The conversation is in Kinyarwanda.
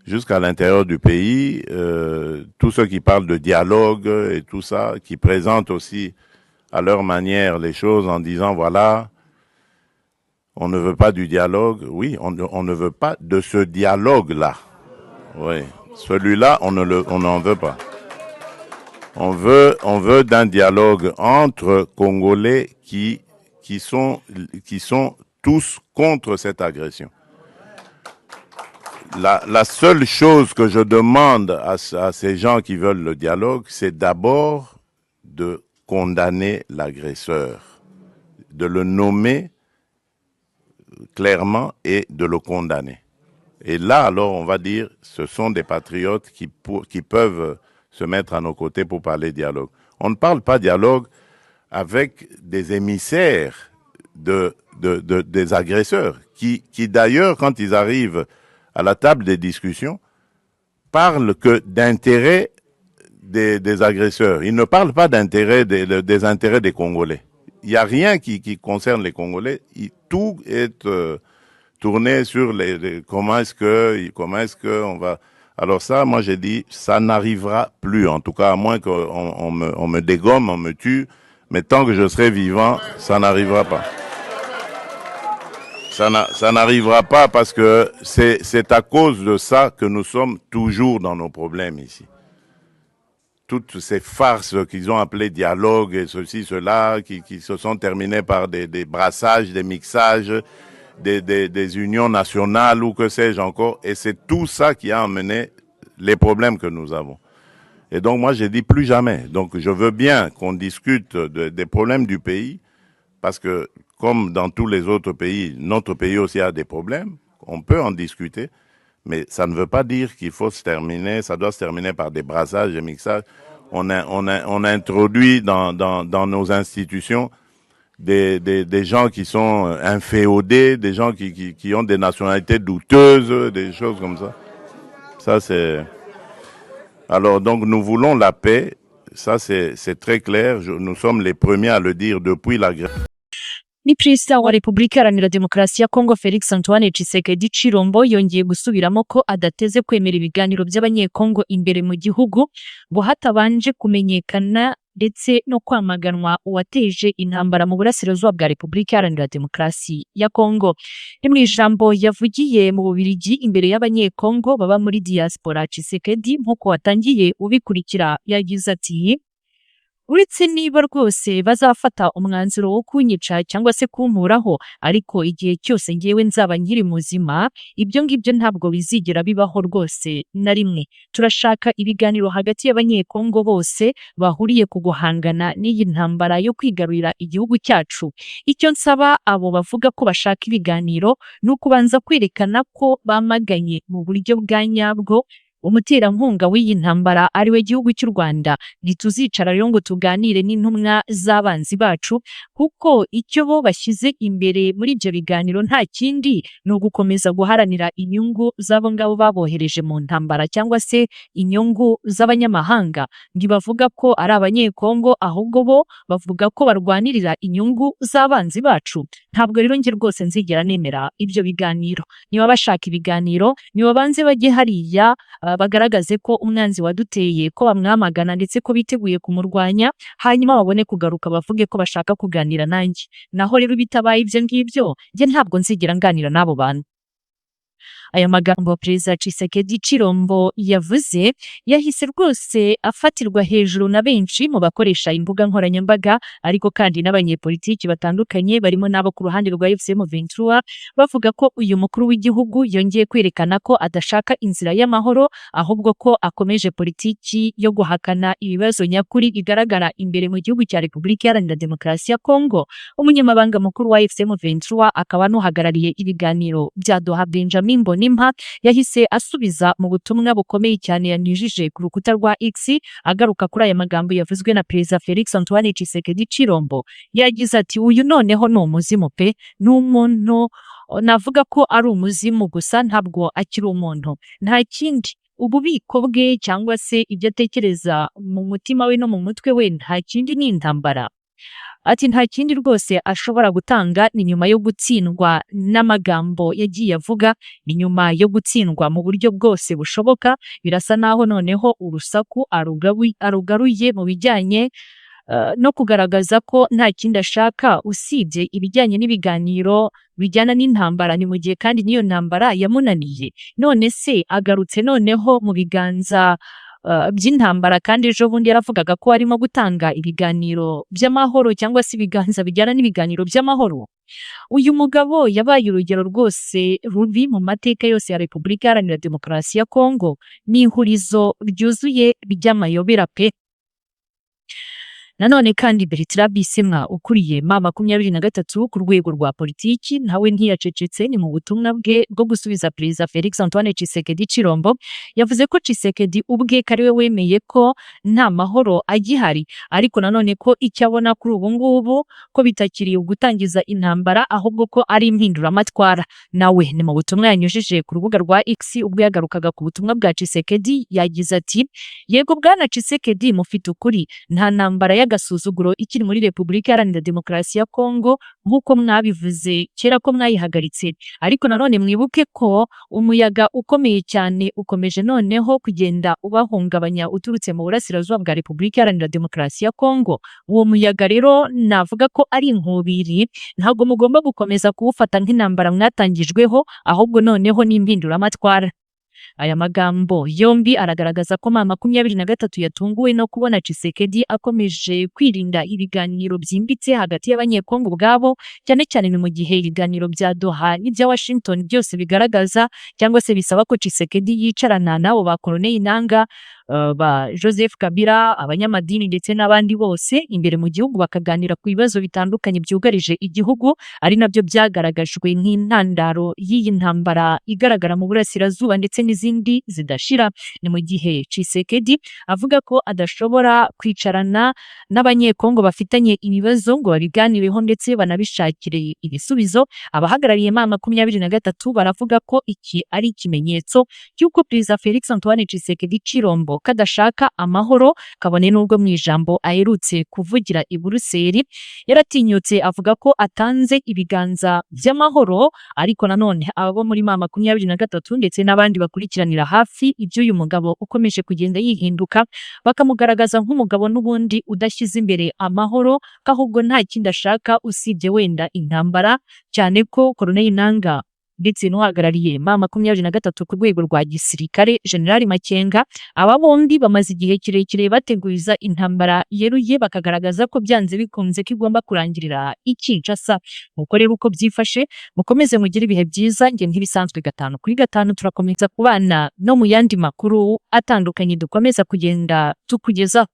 jusqu'à l'intérieur du pays, tous ceux qui parlent de dialogue et tout ça, qui présentent aussi à leur manière les choses en disant voilà, on ne veut pas du dialogue. Oui, on ne veut pas de ce dialogue-là. Oui, celui-là, on n'en veut pas. On veut d'un dialogue entre Congolais qui sont tous contre cette agression. La seule chose que je demande à ces gens qui veulent le dialogue, c'est d'abord de condamner l'agresseur, de le nommer clairement et de le condamner. Et là, alors, on va dire, ce sont des patriotes qui peuvent se mettre à nos côtés pour parler dialogue. On ne parle pas dialogue avec des émissaires des agresseurs, qui d'ailleurs, quand ils arrivent à la table des discussions, parlent que d'intérêt des agresseurs. Ils ne parlent pas d'intérêt des intérêts des Congolais. Il n'y a rien qui concerne les Congolais. Tout est tourné sur comment est-ce que on va. Alors ça, moi j'ai dit, ça n'arrivera plus. En tout cas, à moins qu'on me dégomme, on me tue. Mais tant que je serai vivant, ça n'arrivera pas. Ça n'arrivera pas parce que c'est à cause de ça que nous sommes toujours dans nos problèmes ici. Toutes ces farces qu'ils ont appelées dialogue et ceci, cela, qui se sont terminées par des brassages, des mixages, des unions nationales ou que sais-je encore. Et c'est tout ça qui a amené les problèmes que nous avons. Et donc moi j'ai dit plus jamais. Donc je veux bien qu'on discute des problèmes du pays parce que comme dans tous les autres pays, notre pays aussi a des problèmes. On peut en discuter, mais ça ne veut pas dire qu'il faut se terminer. Ça doit se terminer par des brassages, des mixages. On a introduit dans nos institutions des gens qui sont inféodés, des gens qui ont des nationalités douteuses, des choses comme ça. Ça c'est. Alors donc nous voulons la paix. Ça c'est très clair. Nous sommes les premiers à le dire depuis la guerre. Ni Perezida wa Repubulika Iharanira Demokarasi ya Kongo Felix Antoine Tshisekedi Tshilombo yongeye gusubiramo ko adateze kwemera ibiganiro by'abanyekongo imbere mu gihugu ngo hatabanje kumenyekana ndetse no kwamaganwa uwateje intambara mu burasirazuba bwa Repubulika Iharanira Demokarasi ya Kongo. Ni mu ijambo yavugiye mu Bubiligi imbere y'abanyekongo baba muri diaspora, Tshisekedi nk'uko watangiye ubikurikira yagize ati uretse niba rwose bazafata umwanzuro wo kunyica cyangwa se kumpuraho, ariko igihe cyose ngewe nzaba nkiri muzima, ibyo ngibyo ntabwo bizigera bibaho rwose na rimwe. Turashaka ibiganiro hagati y'abanyekongo bose bahuriye ku guhangana n'iyi ntambara yo kwigarurira igihugu cyacu. Icyo nsaba abo bavuga ko bashaka ibiganiro ni ukubanza kwerekana ko bamaganye mu buryo bwa nyabwo umuterankunga w'iyi ntambara ari we gihugu cy'u Rwanda. Ntituzicara rero ngo tuganire n'intumwa z'abanzi bacu, kuko icyo bo bashyize imbere muri ibyo biganiro nta kindi ni ugukomeza guharanira inyungu z'abo ngabo babohereje mu ntambara cyangwa se inyungu z'abanyamahanga. Ntibavuga ko ari abanyekongo, ahubwo bo bavuga ko barwanirira inyungu z'abanzi bacu. Ntabwo rero njye rwose nzigera nemera ibyo biganiro. Niba bashaka ibiganiro, niba banze bajye hariya bagaragaze ko umwanzi waduteye ko bamwamagana ndetse ko biteguye kumurwanya, hanyuma babone kugaruka bavuge ko bashaka kuganira nanjye. Naho rero bitabaye ibyo ngibyo, njye ntabwo nzigera nganira n'abo bantu. Aya magambo Perezida Tshisekedi Tshilombo yavuze yahise rwose afatirwa hejuru na benshi mu bakoresha imbuga nkoranyambaga, ariko kandi n'abanyepolitiki batandukanye barimo n'abo ku ruhande rwa FCM23 bavuga ko uyu mukuru w'igihugu yongeye kwerekana ko adashaka inzira y'amahoro, ahubwo ko akomeje politiki yo guhakana ibibazo nyakuri bigaragara imbere mu gihugu cya Repubulika Iharanira Demokarasi ya Kongo. Umunyamabanga mukuru wa FCM23 akaba n'uhagarariye ibiganiro bya Doha Benjamin Mbonimpa yahise asubiza mu butumwa bukomeye cyane yanyujije ku rukuta rwa X, agaruka kuri aya magambo yavuzwe na Perezida Felix Antoine Tshisekedi Tshilombo. Yagize ati uyu noneho ni umuzimu pe, ni umuntu navuga ko ari umuzimu gusa, ntabwo akiri umuntu. Nta kindi ububiko bwe cyangwa se ibyo atekereza mu mutima we no mu mutwe we, nta kindi ni intambara. Ati nta kindi rwose ashobora gutanga ni nyuma yo gutsindwa n'amagambo yagiye avuga, ni nyuma yo gutsindwa mu buryo bwose bushoboka, birasa naho noneho urusaku arugaruye mu bijyanye no kugaragaza ko nta kindi ashaka usibye ibijyanye n'ibiganiro bijyana n'intambara, ni mu gihe kandi n'iyo ntambara yamunaniye. None se agarutse noneho mu biganza by'intambara, kandi ejo bundi yaravugaga ko arimo gutanga ibiganiro by'amahoro cyangwa se ibiganza bijyana n'ibiganiro by'amahoro. Uyu mugabo yabaye urugero rwose rubi mu mateka yose ya Repubulika Iharanira Demokarasi ya Kongo, ni ihurizo ryuzuye ry'amayobera pe. Nanone kandi Bertrand Bisimwa ukuriye M23 ku rwego rwa politiki nawe ntiyacecetse, ni mu butumwa bwe bwo gusubiza Perezida Felix Antoine Tshisekedi Chilombo, yavuze ko Tshisekedi ubwe kariwe wemeye ko nta mahoro agihari, ariko nanone ko icyo abona kuri ubu ngubu ko bitakiriye gutangiza intambara ahubwo ko ari impinduramatwara. Nawe ni mu butumwa yanyujije ku rubuga rwa X ubwo yagarukaga ku butumwa bwa Tshisekedi, yagize ati yego bwana Tshisekedi mufite ukuri, nta ntambara y'agasuzuguro ikiri muri Repubulika Iharanira Demokarasi ya Kongo nk'uko mwabivuze kera ko mwayihagaritse, ariko nanone mwibuke ko umuyaga ukomeye cyane ukomeje noneho kugenda ubahungabanya uturutse mu burasirazuba bwa Repubulika Iharanira Demokarasi ya Kongo. Uwo muyaga rero navuga ko ari inkubiri, ntabwo mugomba gukomeza kuwufata nk'intambara mwatangijweho, ahubwo noneho n'impinduramatwara. Aya magambo yombi aragaragaza ko M23 yatunguwe no kubona Tshisekedi akomeje kwirinda ibiganiro byimbitse hagati y'abanyekongo ubwabo, cyane cyane ni mu gihe ibiganiro bya Doha n'ibya Washington byose bigaragaza cyangwa se bisaba ko Tshisekedi yicarana nabo ba Corneille Nangaa, ba Joseph Kabila, abanyamadini ndetse n'abandi bose imbere mu gihugu bakaganira ku bibazo bitandukanye byugarije igihugu, ari nabyo byagaragajwe nk'intandaro y'iyi ntambara igaragara mu burasirazuba ndetse n'izindi zidashira. Ni mu gihe Tshisekedi avuga ko adashobora kwicarana n'abanyekongo bafitanye ibibazo ngo babiganireho ndetse banabishakire ibisubizo. Abahagarariye M23 baravuga ko iki ari ikimenyetso cy'uko Perezida Felix Antoine Tshisekedi Chilombo kadashaka amahoro, kabone n'ubwo mu ijambo aherutse kuvugira i Buruseli yaratinyutse avuga ko atanze ibiganza by'amahoro, ariko nanone abo muri M23 ndetse n'abandi bakurikiranira hafi iby'uyu mugabo ukomeje kugenda yihinduka bakamugaragaza nk'umugabo n'ubundi udashyize imbere amahoro, ko ahubwo nta kindi ashaka usibye wenda intambara, cyane ko Corneille Nangaa ndetse n'uhagarariye M23 ku rwego rwa gisirikare General Makenga, aba bombi bamaze igihe kirekire bateguza intambara yeruye, bakagaragaza ko byanze bikunze ko igomba kurangirira i Kinshasa. Nuko rero uko byifashe mukomeze mugire ibihe byiza, nge ntibisanzwe 5/5 turakomeza kubana no mu yandi makuru atandukanye dukomeza kugenda tukugezaho.